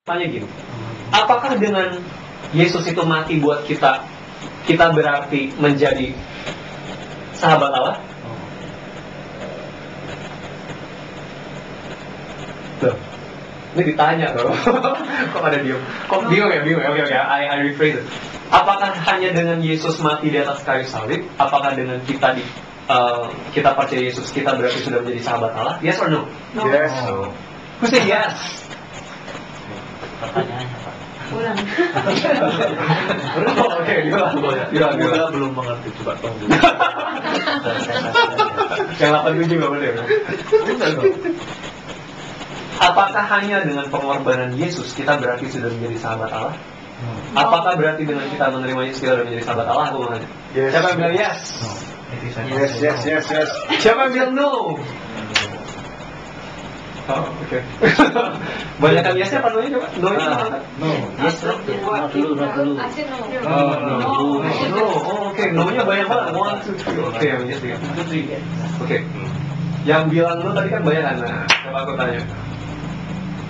Tanya gini, apakah dengan Yesus itu mati buat kita, kita berarti menjadi sahabat Allah? Tuh, ini ditanya loh. Kok ada diem? Kok bingung ya? Oke, I rephrase it. Apakah hanya dengan Yesus mati di atas kayu salib? Apakah dengan kita kita percaya Yesus, kita berarti sudah menjadi sahabat Allah? Yes or no? Yes. Who said yes? Pertanyaannya Pak. Ulang. Oke, bilang. Juga belum mengerti, coba tunggu. Yang 87 nggak boleh. Apakah hanya dengan pengorbanan Yesus kita berarti sudah menjadi sahabat Allah? Apakah berarti dengan kita menerima Yesus kita sudah menjadi sahabat Allah? Aku mau nanya. Yes. Siapa yang bilang yes? Yes. Siapa yang bilang no? Oh, oke. Banyakan yesnya apa no-nya coba? No-nya coba. No, yes, no dulu. Oke. No-nya banyak banget. 1, 2, 3. Oke, yang yes ya. Oke. Yang bilang no tadi kan banyak kan. Nah, coba aku tanya.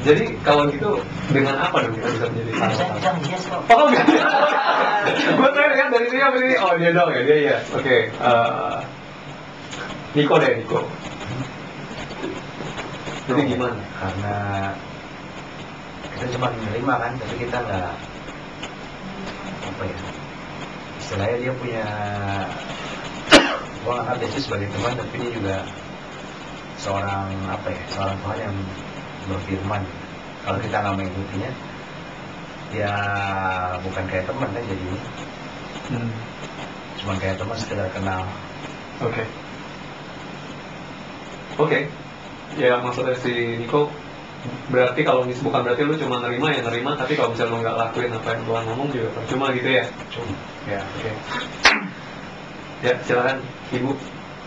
Jadi kalau gitu dengan apa dong kita bisa menjadi sahabat? Yes kok. Oh, enggak. Gue tanya kan dari sini apa ini? Oh, dia dong ya, dia yes. Oke. Niko. Jadi gimana? Karena kita cuma menerima kan, tapi kita nggak apa ya? Istilahnya dia punya, gua anggap Yesus sebagai teman, tapi dia juga seorang seorang Tuhan yang berfirman. Kalau kita nggak mengikutinya, ya bukan kayak teman kan jadinya. Cuma kayak teman sekedar kenal. Oke. Ya maksudnya si Niko berarti kalau bukan berarti lu cuma nerima, tapi kalau misalnya lu nggak lakuin apa yang Tuhan ngomong juga percuma gitu ya? Ya, oke. Ya, silakan Ibu.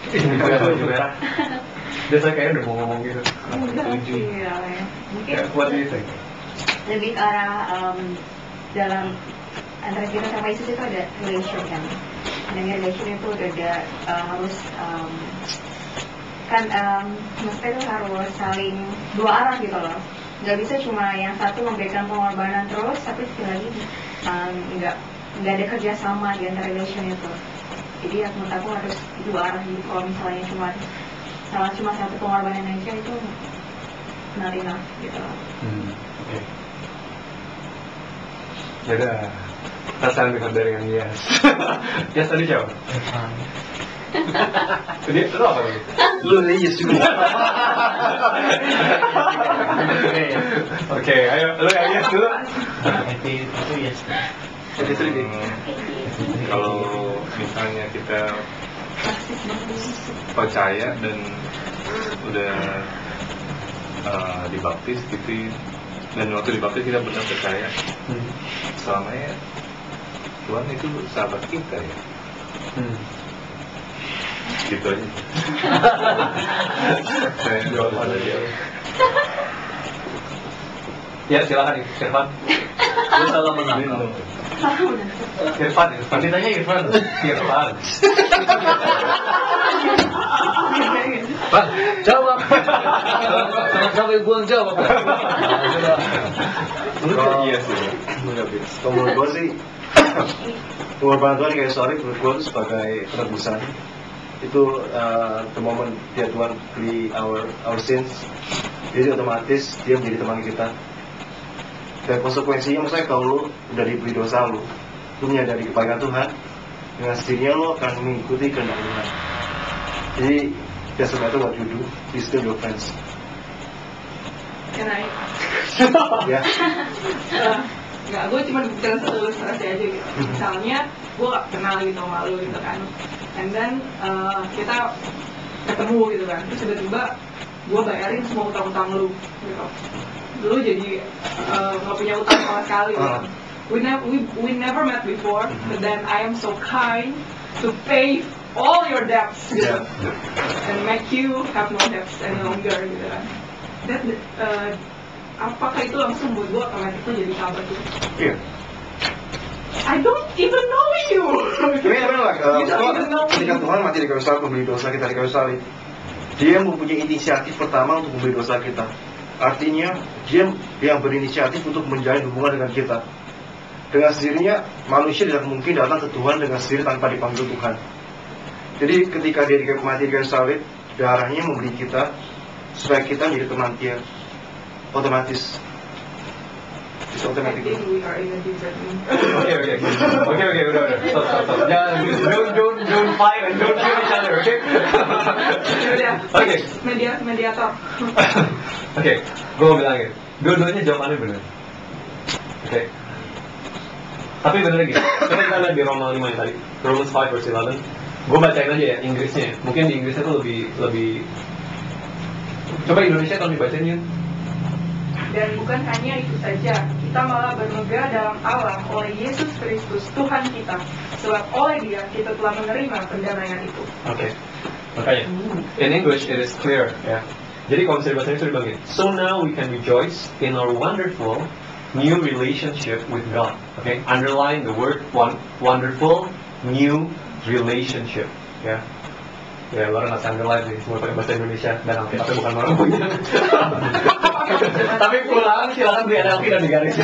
Ibu yang baju merah. Biasa kayaknya udah mau ngomong gitu. Mungkin Ya, kuat gitu. lebih ke arah dalam antara kita sama Yesus itu ada relation kan. Dan relation itu ada harus maksudnya itu harus saling dua arah gitu loh. Nggak bisa cuma yang satu memberikan pengorbanan terus, tapi sekali lagi nggak ada kerjasama di antara relation itu. Jadi menurut aku harus dua arah gitu. Kalau misalnya cuma satu pengorbanan aja itu not enough gitu loh. Oke. Yaudah, perasaan dengar dari yang yes. Yes tadi siapa? Jadi lu apa tadi? Lu yes juga. Oke, ayo lu yang yes dulu. Itu yes. Kalau misalnya kita percaya dan udah dibaptis gitu, dan waktu dibaptis kita benar percaya, selamanya Tuhan itu sahabat kita ya. Gitu aja. Saya jawab pada dia. Ya silakan Irfan. Lu salah menangkap. Irfan. Ditanya Irfan. Pak, jawab. Jangan sampai buang jawab. Iya sih. Kalau menurut gue sih pengorbanan Tuhan kayak menurut gue itu sebagai penebusan. Itu the moment dia Tuhan beli our sins, jadi otomatis dia menjadi teman kita. Dan konsekuensinya maksudnya kalau lu udah dibeli dosa lu menyadari kebaikan Tuhan, dengan sendirinya lu akan mengikuti kehendak Tuhan. Jadi doesn't matter what you do, he's still your friends. Can I? Ya. Enggak, gue cuma bicara satu ilustrasi aja gitu. Misalnya gue gak kenal gitu sama lu gitu kan, and then kita ketemu gitu kan, terus tiba-tiba gue bayarin semua utang-utang lu gitu. Lu jadi gak punya utang sama sekali gitu. We never met before, but then I am so kind to pay all your debts gitu, and make you have no debts any longer gitu kan. That apakah itu langsung buat gue otomatis jadi sahabat lu? Iya. I don't even know you. Ketika Tuhan mati di kayu salib, membeli dosa kita di kayu salib, dia mempunyai inisiatif pertama untuk membeli dosa kita. Artinya dia yang berinisiatif untuk menjalin hubungan dengan kita. Dengan sendirinya manusia tidak mungkin datang ke Tuhan dengan sendiri tanpa dipanggil Tuhan. Jadi ketika dia mati di kayu salib, darahnya membeli kita supaya kita menjadi teman dia. Otomatis. It's I automatic. think we are in a different room. Oke, udah. Stop. Jangan, don't fight and don't kill each other, oke? Udah. Oke. Mediator. Oke, gue mau bilangin, dua-duanya jawabannya benar. Oke. Tapi bener lagi, coba kita lihat di Roma 5 yang tadi, Romans 5 verse 11. Gue bacain aja ya Inggrisnya. Mungkin di Inggrisnya tuh lebih. Coba Indonesia kalau dibacain Yun. Dan bukan hanya itu saja, kita malah bermegah dalam Allah oleh Yesus Kristus Tuhan kita. Sebab oleh Dia kita telah menerima pendamaian itu. Oke. Makanya, in English it is clear, ya. Jadi kalau misalnya bahasa Inggris dibilang, so now we can rejoice in our wonderful new relationship with God. Okay, underline the word wonderful new relationship. Ya, ya lo nggak underline sih, semua pakai bahasa Indonesia dan Alkitabnya bukan orang punya. Tapi pulang silakan beli NLT dan digaris.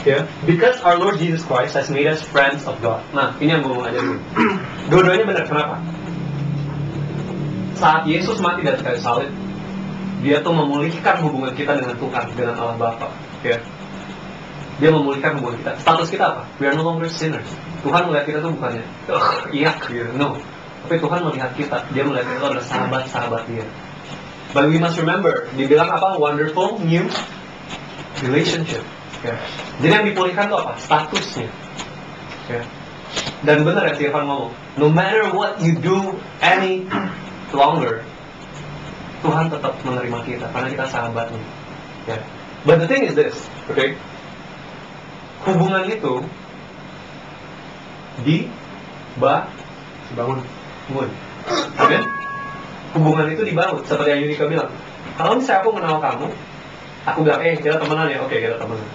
Ya, because our Lord Jesus Christ has made us friends of God. Nah, ini yang gue mau ajarin. Dua-duanya benar. Kenapa? Saat Yesus mati di atas kayu salib, Dia tuh memulihkan hubungan kita dengan Tuhan, dengan Allah Bapa. Ya. Dia memulihkan hubungan kita. Status kita apa? We are no longer sinners. Tuhan melihat kita tuh bukannya, iya, gitu. No. Tapi Tuhan melihat kita. Dia melihat kita adalah sahabat-sahabat Dia. But we must remember, dibilang apa? Wonderful new relationship. Ya. Jadi yang dipulihkan itu apa? Statusnya. Ya. Dan benar ya Stefan ngomong, no matter what you do any longer, Tuhan tetap menerima kita karena kita sahabatnya. Ya. But the thing is this, okay? Hubungan itu dibangun. Oke? Hubungan itu dibangun seperti yang Yunika bilang. Kalau misalnya aku kenal kamu, aku bilang, kita temenan ya, oke kita temenan.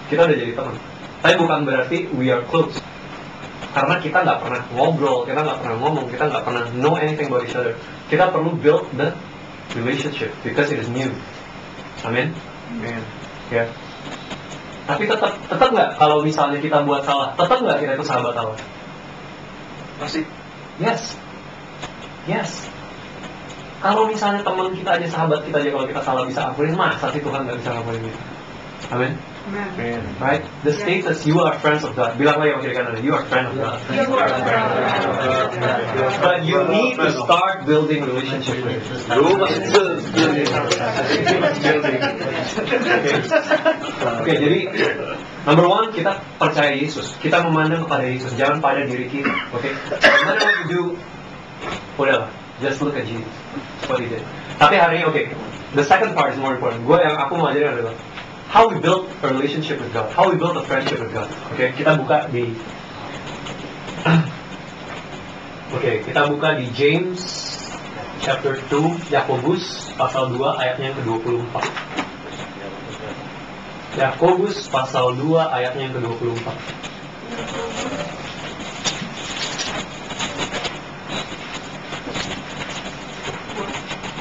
Kita udah jadi teman. Tapi bukan berarti we are close. Karena kita nggak pernah ngobrol, kita nggak pernah ngomong, kita nggak pernah know anything about each other. Kita perlu build the relationship because it is new. Amin. Ya. Tapi tetap nggak kalau misalnya kita buat salah, tetap nggak kita itu sahabat Allah? Masih. Yes. Kalau misalnya teman kita aja, sahabat kita aja, kalau kita salah bisa ampunin, masa sih Tuhan nggak bisa ampunin kita? Amin. Amen. Right? The status, you are friends of God. Bilang lagi sama kiri kanan, you are friend of God. But you need to start building relationship with Him. Oke, jadi number one, kita percaya Yesus. Kita memandang kepada Yesus, jangan pada diri kita. Oke? No matter what you do, udahlah, just look at Jesus. What He did. Tapi hari ini, the second part is more important. Aku mau ajarin adalah how we build a relationship with God, how we build a friendship with God. Kita buka di James chapter 2, Yakobus pasal 2 ayatnya yang ke-24. Yakobus pasal 2 ayatnya yang ke-24.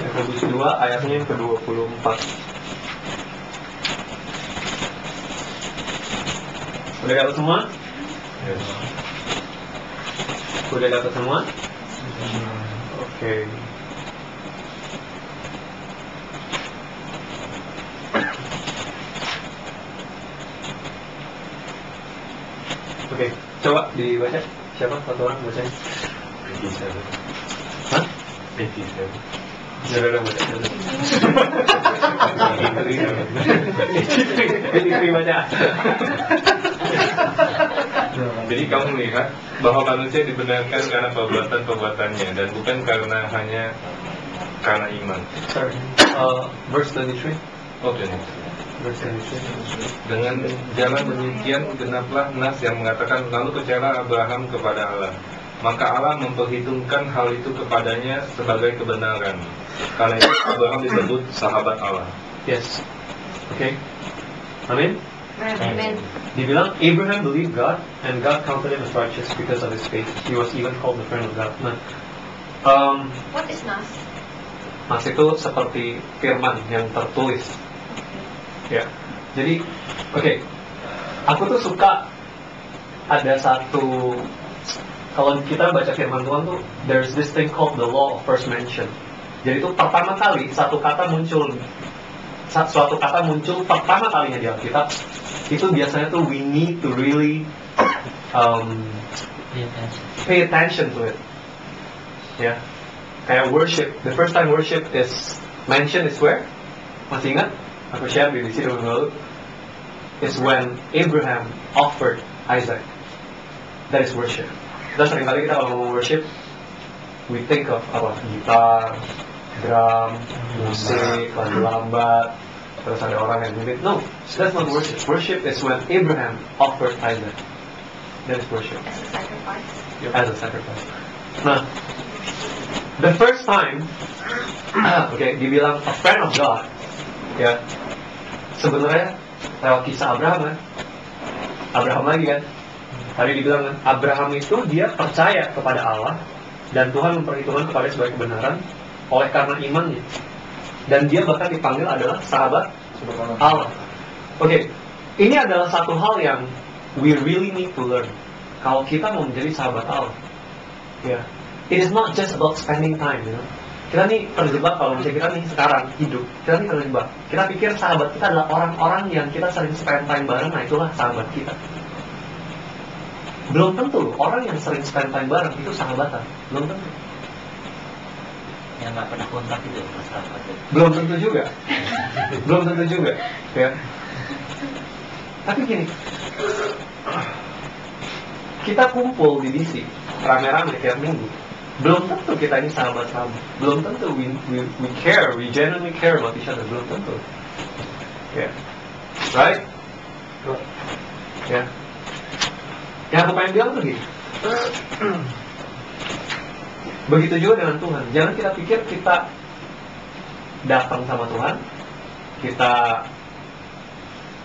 Yakobus 2 ayatnya yang ke-24. Udah dapat semua? Yes. Udah dapat semua? Oke. Oke, coba dibaca. Siapa satu orang bacanya? 87. Hah? 87. Udah baca. Ini baca. Jadi kamu melihat bahwa manusia dibenarkan karena perbuatan-perbuatannya dan bukan karena iman. Sorry. Verse 23. Oke. Verse 23. Dengan jalan demikian genaplah nas yang mengatakan lalu percayalah Abraham kepada Allah. Maka Allah memperhitungkan hal itu kepadanya sebagai kebenaran. Karena itu Abraham disebut sahabat Allah. Yes. Okay. Amin. Amen. Dibilang Abraham believed God and God counted him as righteous because of his faith. He was even called the friend of God. Nah, What is nas? Mas itu seperti firman yang tertulis. Ya. Jadi, oke. Aku tuh suka ada satu, kalau kita baca firman Tuhan tuh, there's this thing called the law of first mention. Jadi itu pertama kali suatu kata muncul pertama kalinya di Alkitab, itu biasanya tuh we need to really pay attention to it. Ya, kayak worship. The first time worship is mentioned is where? Masih ingat? Aku share di sini dulu. Is when Abraham offered Isaac. That is worship. Kita seringkali kalau ngomong worship, we think of apa? Gitar, drum, musik, lagu lambat, terus ada orang yang nyanyi. No, that's not worship. Worship is when Abraham offered Isaac. That is worship. As a sacrifice. As a sacrifice. Nah, the first time, dibilang a friend of God, ya, sebenarnya lewat kisah Abraham kan. Abraham lagi kan. Tadi dibilang kan, Abraham itu dia percaya kepada Allah dan Tuhan memperhitungkan kepada sebagai kebenaran oleh karena imannya. Dan dia bahkan dipanggil adalah sahabat Allah. Oke, ini adalah satu hal yang we really need to learn. Kalau kita mau menjadi sahabat Allah, ya, it is not just about spending time, you know. Kita nih terjebak, kalau misalnya kita nih sekarang hidup, kita nih terjebak. Kita pikir sahabat kita adalah orang-orang yang kita sering spend time bareng, nah itulah sahabat kita. Belum tentu orang yang sering spend time bareng itu sahabatan. Belum tentu. Yang nggak pernah kontak itu sahabat. Belum tentu juga. Belum tentu juga. Ya. Tapi gini, kita kumpul di DC rame-rame tiap minggu. Belum tentu kita ini sahabat-sahabat. Belum tentu we care, we genuinely care about each other. Belum tentu. Ya. Right? Ya. Yang aku pengen bilang tuh gini. Begitu juga dengan Tuhan. Jangan kita pikir kita datang sama Tuhan, kita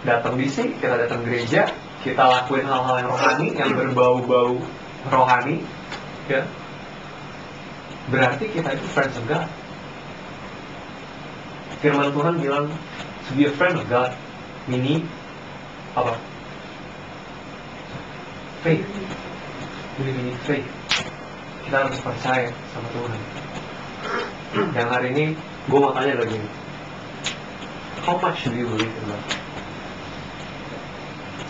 datang DC, kita datang gereja, kita lakuin hal-hal yang rohani, yang berbau-bau rohani, ya. Berarti kita itu friends of God. Firman Tuhan bilang, to be a friend of God, we need apa? Faith. We need faith. Kita harus percaya sama Tuhan. Yang hari ini, gue mau tanya lagi, how much do you believe in God?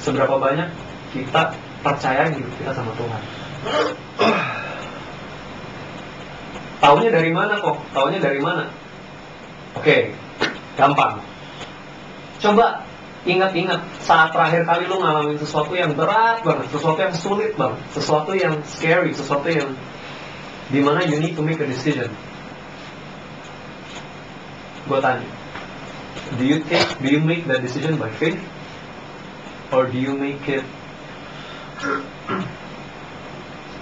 Seberapa banyak kita percaya hidup kita sama Tuhan? Taunya dari mana kok? Taunya dari mana? Oke, gampang. Coba ingat-ingat saat terakhir kali lu ngalamin sesuatu yang berat banget, sesuatu yang sulit banget, sesuatu yang scary, sesuatu yang dimana you need to make a decision. Gue tanya, do you make that decision by faith, or do you make it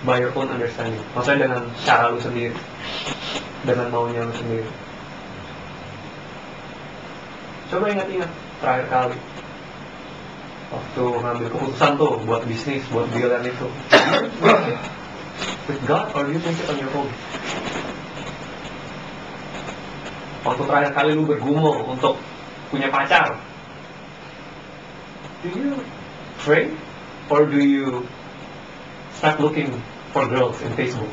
by your own understanding? Maksudnya dengan cara lu sendiri, dengan maunya lu sendiri. Coba ingat-ingat terakhir kali waktu ngambil keputusan tuh buat bisnis, buat deal dan itu, with God or you take it on your own? Waktu terakhir kali lu bergumul untuk punya pacar, do you pray or do you start looking for girls in Facebook?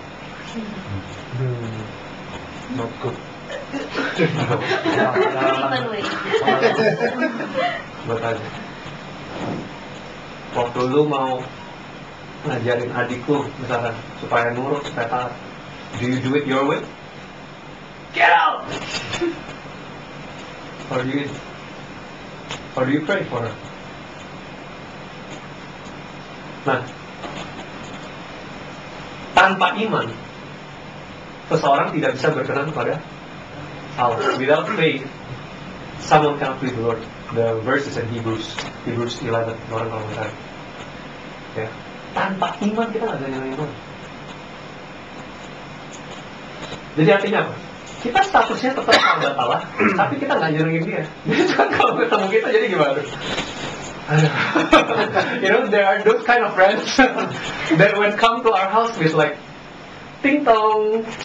Not good. Buat aja. Waktu lu mau ngajarin adik lu misalkan supaya nurut, supaya taat, do you do it your way? Get out! Or do you pray for her? Nah, tanpa iman seseorang tidak bisa berkenan kepada Allah. Without faith, someone cannot please the Lord. The verse is in Hebrews 11. Orang kalau nggak tahu. Ya, tanpa iman kita nggak bisa nyalain Tuhan. Jadi artinya apa? Kita statusnya tetap sahabat Allah, tapi kita nggak nyenengin dia. Jadi kan kalau ketemu kita jadi gimana? You know, there are those kind of friends that when come to our house, we like, ting tong.